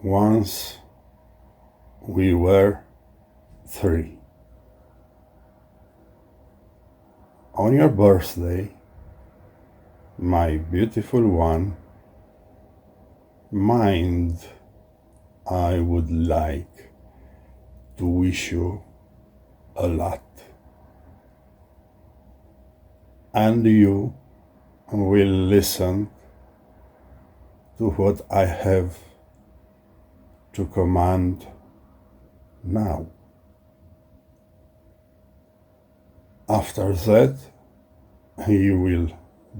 Once we were three. On your birthday, my beautiful one, mind, I would like to wish you a lot. And you will listen to what I have to command now. After that, you will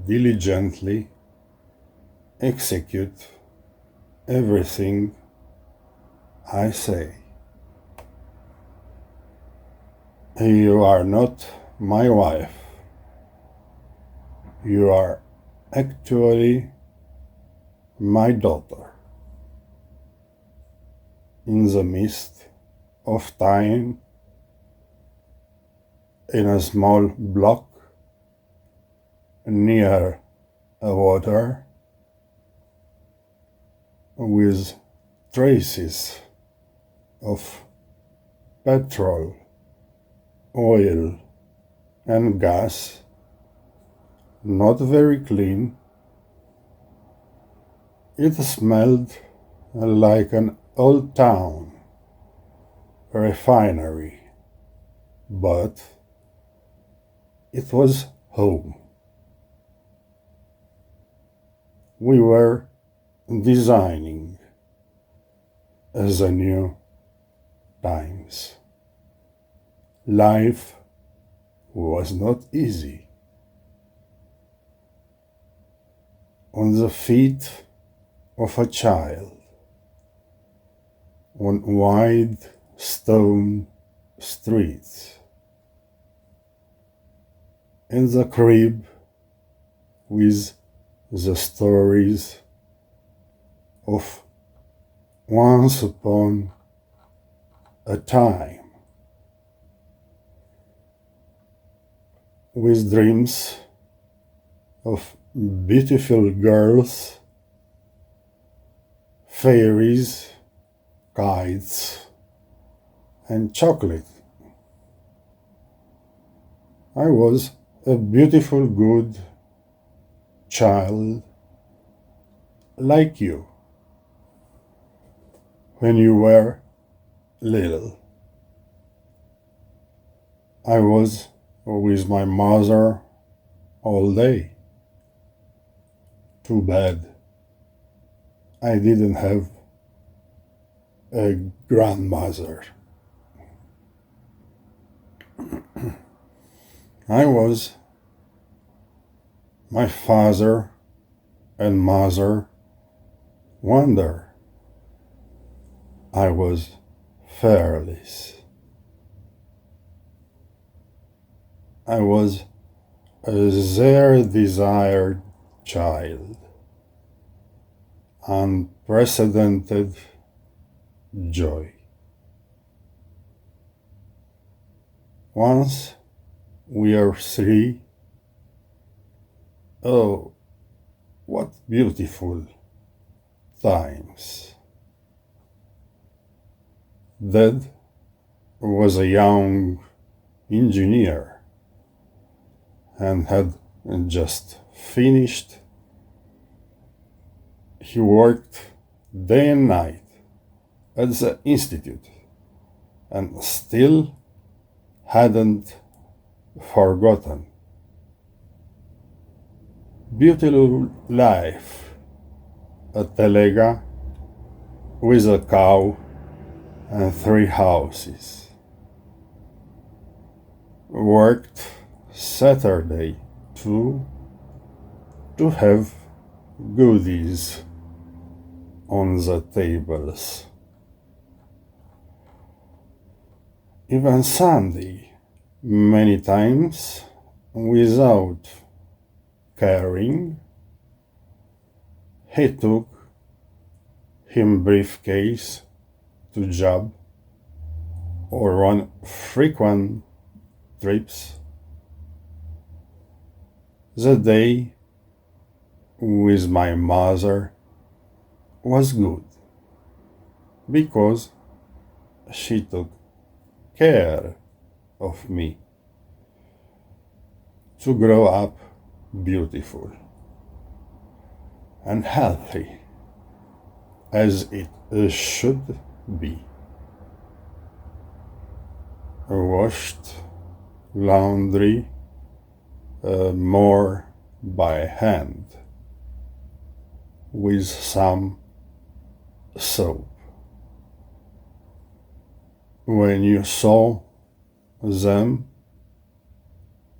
diligently execute everything I say. You are not my wife. You are actually my daughter. In the midst of time, in a small block near a water with traces of petrol, oil, and gas, not very clean. It smelled like an old town refinery, but it was home. We were designing the new times. Life was not easy. On the feet of a child, on wide stone streets, in the crib with the stories of once upon a time, with dreams of beautiful girls, fairies, kites, and chocolate. I was a beautiful, good child like you when you were little. I was with my mother all day. Too bad I didn't have a grandmother. I was my father and mother wonder. I was fearless. I was their desired child, unprecedented joy. Once we are three, oh, what beautiful times. Dad was a young engineer and had just finished. He worked day and night at the institute and still hadn't forgotten. Beautiful life, a telega with a cow and 3 houses. Worked Saturday too to have goodies on the tables. Even Sunday, many times without caring, he took him briefcase to job or on frequent trips. The day with my mother was good. because she took care of me to grow up beautiful and healthy as it should be. Washed laundry more by hand with some soap. When you saw them,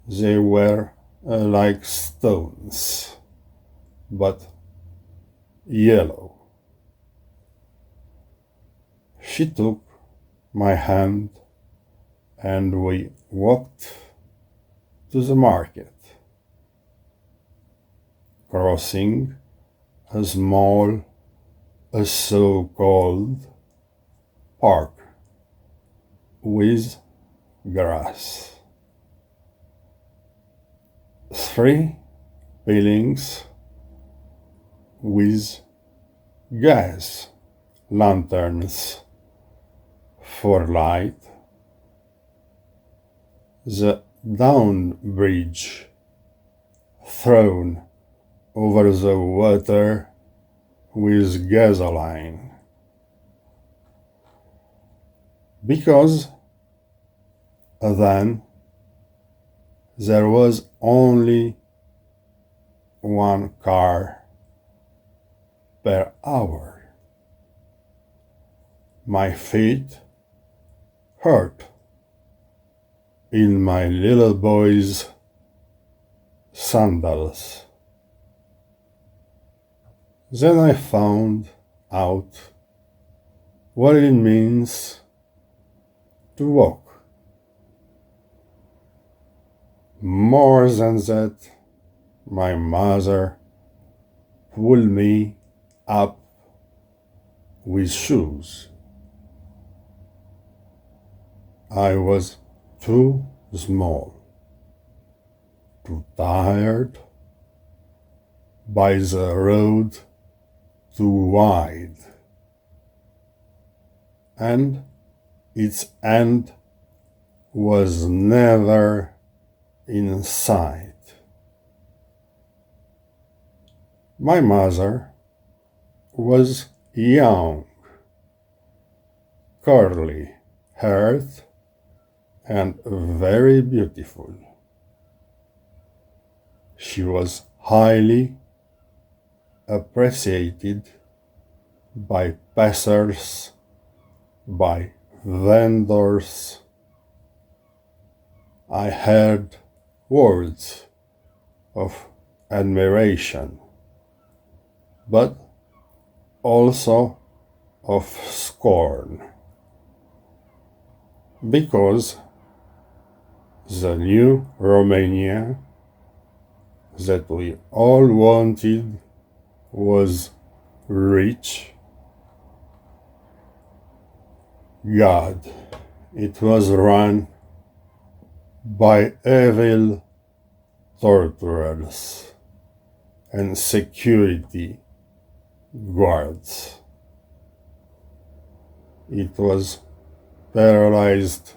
they were like stones, but yellow. She took my hand and we walked to the market, crossing a small, so-called park with grass. 3 buildings with gas lanterns for light, the down bridge thrown over the water with gasoline, because then there was only 1 car per hour. My feet hurt in my little boy's sandals. Then I found out what it means to walk. More than that, my mother pulled me up with shoes. I was too small, too tired, by the road too wide, and its end was never in sight. My mother was young, curly haired, and very beautiful. She was highly appreciated by passers, by vendors. I heard words of admiration, but also of scorn, because the new Romania that we all wanted was rich. God, it was run by evil torturers and security guards. It was paralyzed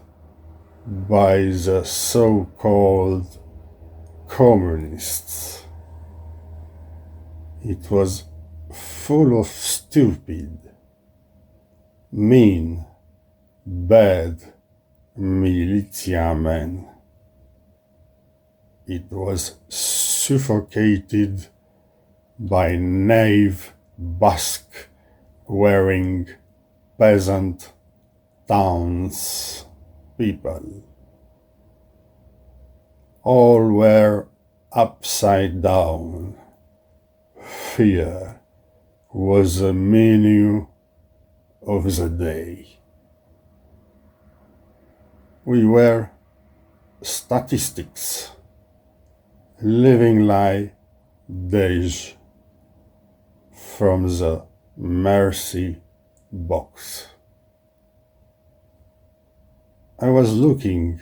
by the so-called communists. It was full of stupid, mean, bad militiamen. It was suffocated by naive Basque wearing peasant towns people. All were upside down. Fear was the menu of the day. We were statistics, living like days from the mercy box. I was looking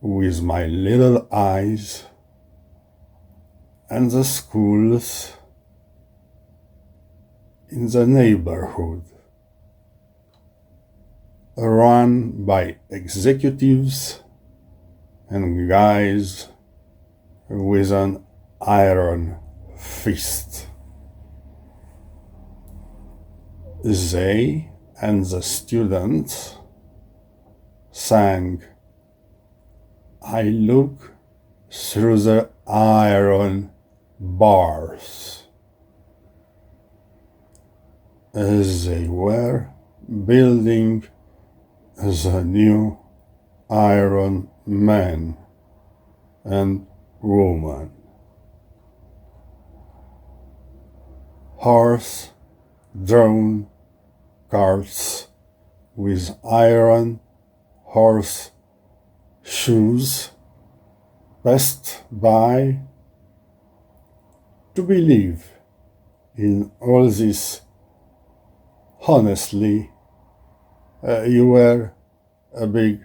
with my little eyes, and the schools in the neighborhood run by executives and guys with an iron fist. They and the students sang, "I look through the iron bars," as they were building the new Iron Man and woman. Horse-drawn carts with iron horse shoes passed by. To believe in all this honestly, you were a big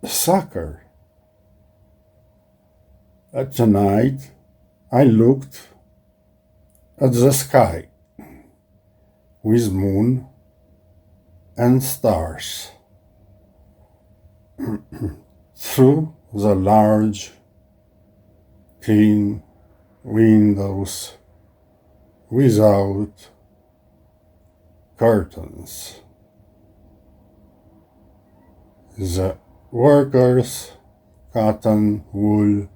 sucker. At night, I looked at the sky with moon and stars through the large, clean windows without curtains. The workers' cotton wool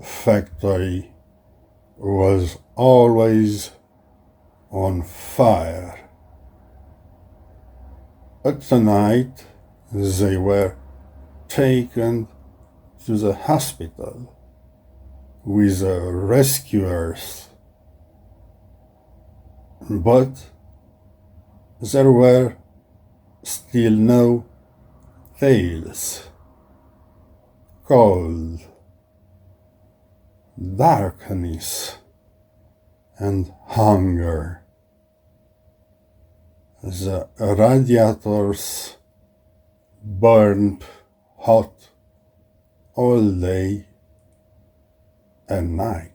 factory was always on fire. At night, they were taken to the hospital with the rescuers. But there were still no tales. Cold, darkness, and hunger. The radiators burned hot all day and night.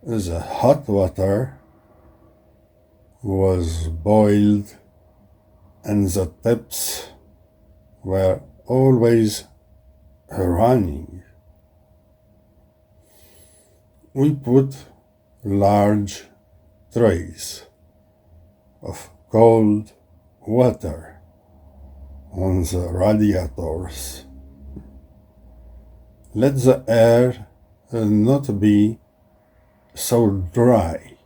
The hot water was boiled and the taps were always running. We put large trays of cold water on the radiators. Let the air not be so dry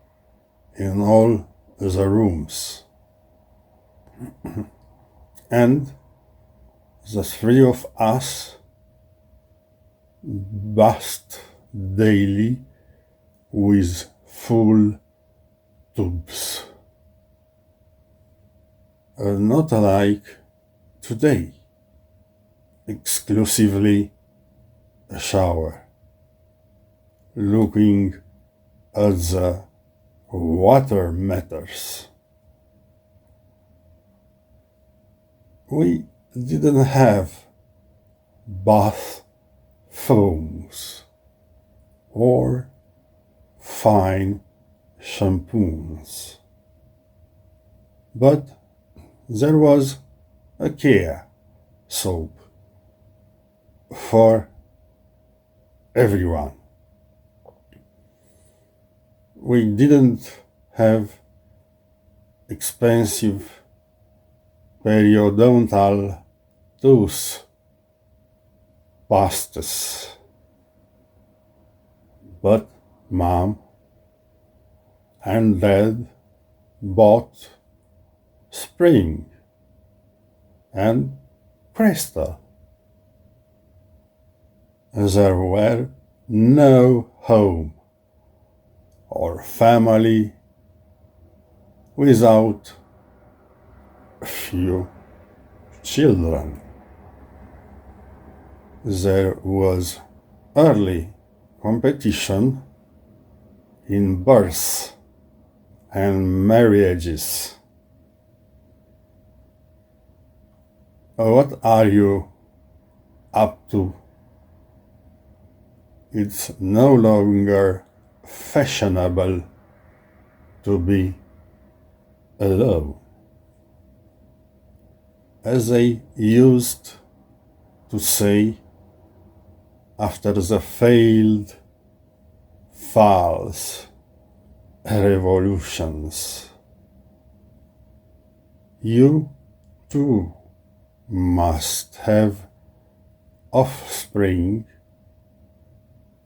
in all the rooms. And the three of us bathed daily with full tubs. Not like today, exclusively a shower, looking at the water matters. We didn't have bath foams or fine shampoos, but there was a Kia soap for everyone. We didn't have expensive periodontal tooth pastas, but Mom and Dad bought Spring and Crystal. There were no home or family without a few children. There was early competition in births and marriages. What are you up to? It's no longer fashionable to be alone. as they used to say after the failed false revolutions. You too must have offspring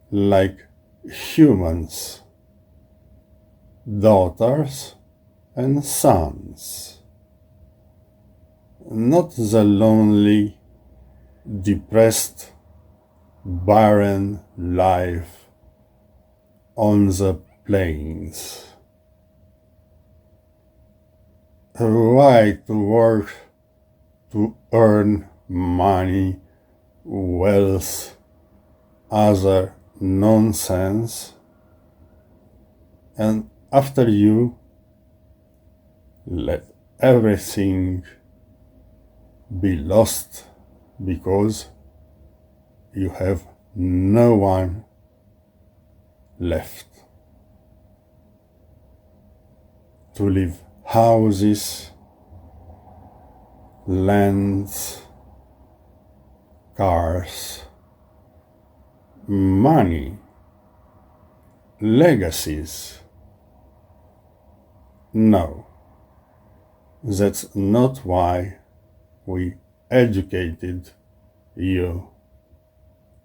like humans, daughters and sons, not the lonely, depressed, barren life on the plains. Why to work to earn money, wealth, other nonsense, and after you let everything be lost because you have no one left to leave houses, lands, cars, money, legacies. No, that's not why we educated you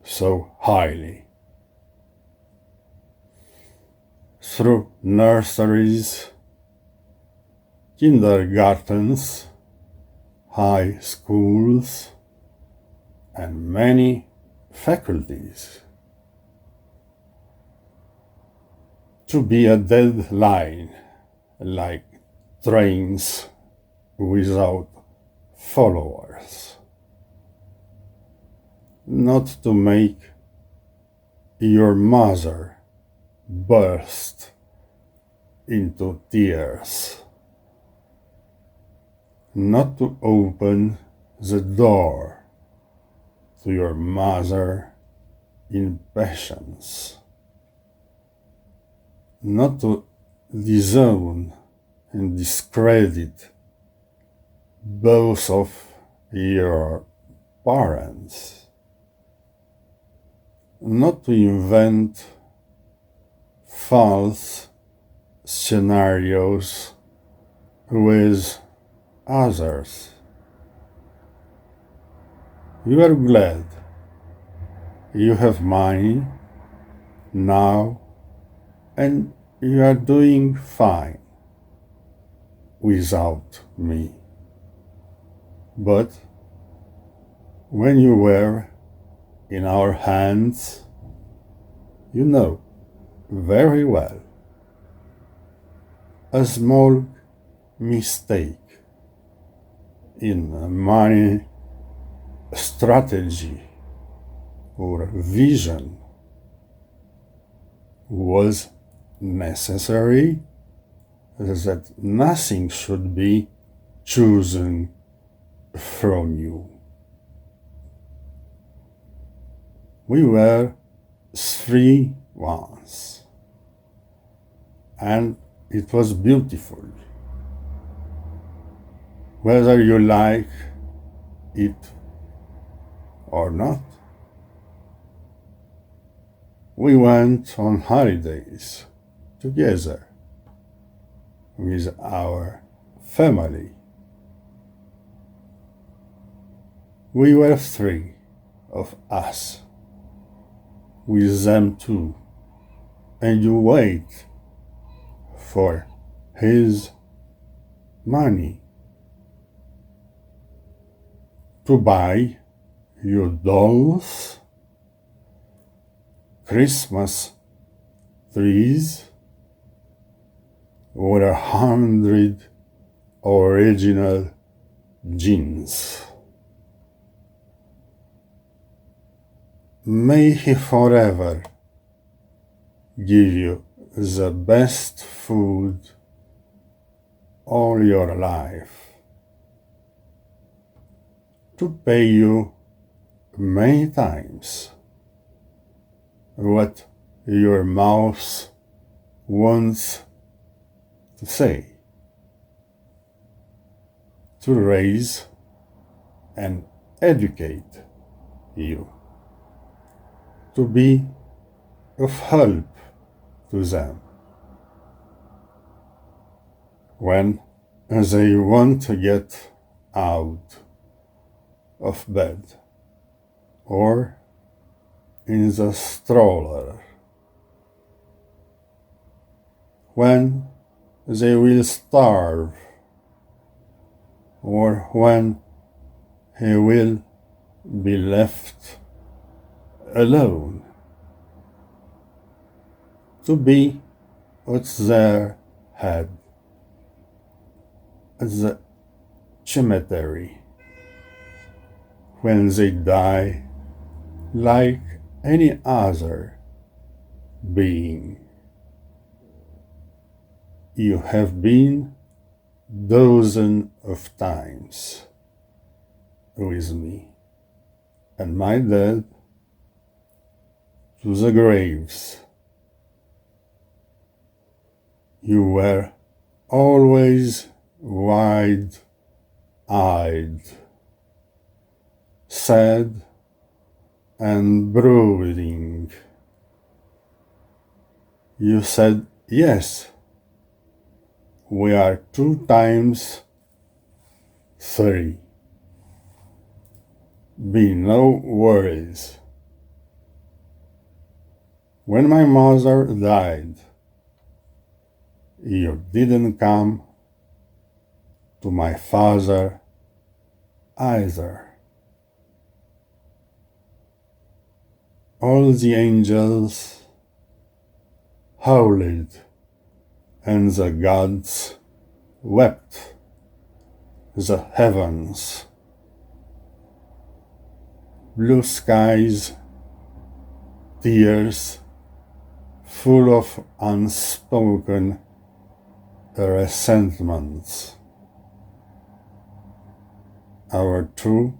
so highly. Through nurseries, kindergartens, high schools, and many faculties. To be a dead line, like trains without followers. Not to make your mother burst into tears. Not to open the door to your mother in patience. Not to disown and discredit both of your parents. Not to invent false scenarios with others. You are glad you have money now and you are doing fine without me. But when you were in our hands, you know very well a small mistake in a money strategy or vision was necessary, that nothing should be chosen from you. We were three once, and it was beautiful. Whether you like it or not. We went on holidays together with our family. We were three of us, with them too, and you wait for his money to buy you dolls, Christmas trees, or 100 original jeans. May he forever give you the best food all your life, to pay you many times what your mouth wants to say, to raise and educate you, to be of help to them when they want to get out of bed or in the stroller, when they will starve or when he will be left alone, to be at their head at the cemetery when they die like any other being. You have been dozens of times with me and my dead to the graves. You were always wide-eyed, sad and brooding. You said, yes, we are 2 times 3. Be no worries. When my mother died, you didn't come to my father either. All the angels howled and the gods wept. The heavens, blue skies, tears full of unspoken resentments. Our 2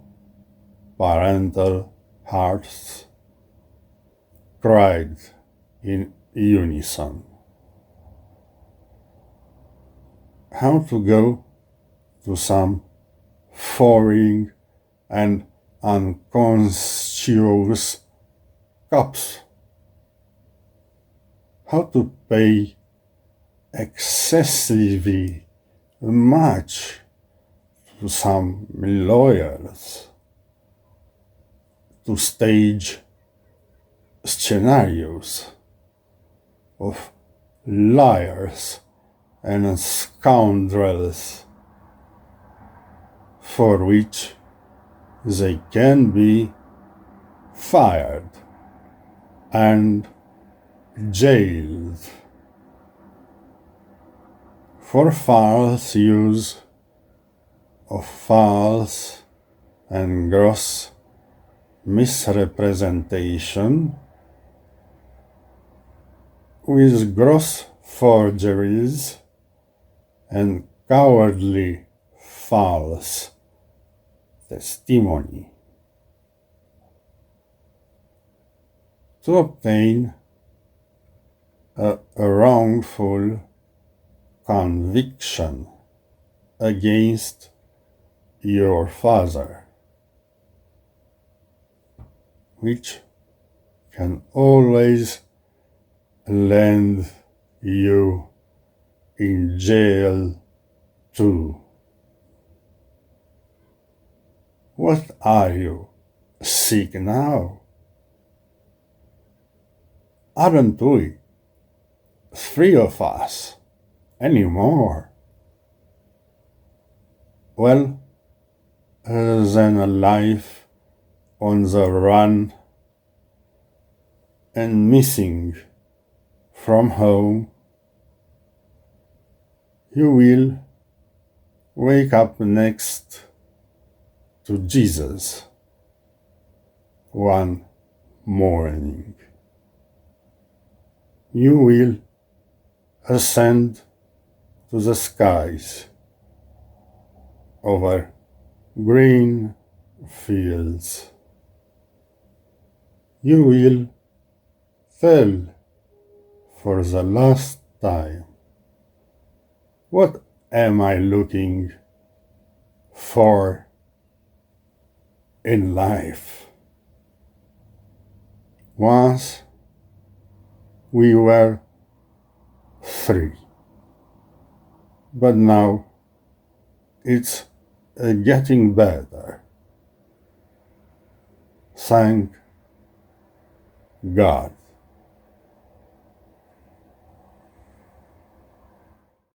parental hearts cried in unison. How to go to some foreign and unconscious cops? How to pay excessively much to some lawyers to stage scenarios of liars and scoundrels for which they can be fired and jailed for false use of false and gross misrepresentation with gross forgeries and cowardly false testimony. To obtain a wrongful conviction against your father, which can always land you in jail too. What are you, sick now? Aren't we 3 of us anymore? Well, then a life on the run and missing from home, you will wake up next to Jesus one morning. You will ascend to the skies over green fields. You will tell for the last time, what am I looking for in life. Once we were three, but now it's getting better. Thank God.